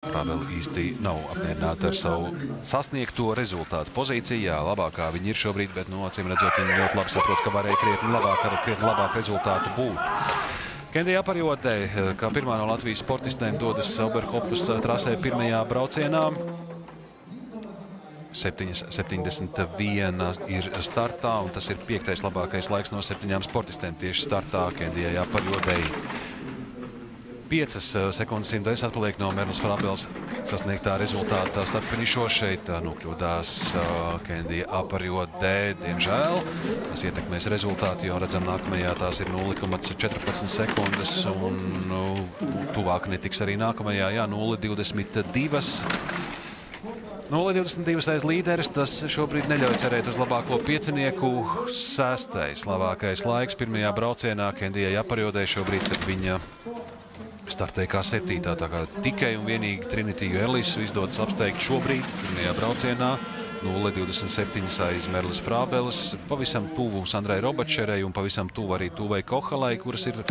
Frābele īsti nav apmierināta ar savu sasniegto rezultātu pozīcijā. Labākā viņi ir šobrīd, bet, acīm redzot, viņi ļoti labi saprot, ka varēja krietni labāk rezultātu būt. Kendija Aparjodē, kā pirmā no Latvijas sportistēm, dodas Oberhofas trasē pirmajā braucienā. 7:71 ir startā, un tas ir 5. labākais laiks no 7 sportistēm tieši startā. Kendijai Aparjodē 5 sekundes simtais atpaliek no Merlis Frābeles sasniegtā rezultātā starpfinišo. Šeit nokļūdās Kendija Aparjodē, diemžēl. Tas ietekmēs rezultātu, jo redzam, nākamajā tās ir 0,14 sekundes, un tuvāk netiks arī nākamajā, 0,22. 0,22 aiz līderis, tas šobrīd neļauj cerēt uz labāko piecinieku. 6. labākais laiks pirmajā braucienā Kendijai Aparjodē šobrīd, kad viņa startēja kā 7. Tā kā tikai un vienīgi Trinitīju Elisu izdodas apsteigt šobrīd pirmajā braucienā. 0,27 aiz Merlis Frābeles, pavisam tuvu Sandrai Robačerei un pavisam tuvu arī Tuvei Kohalai, kuras ir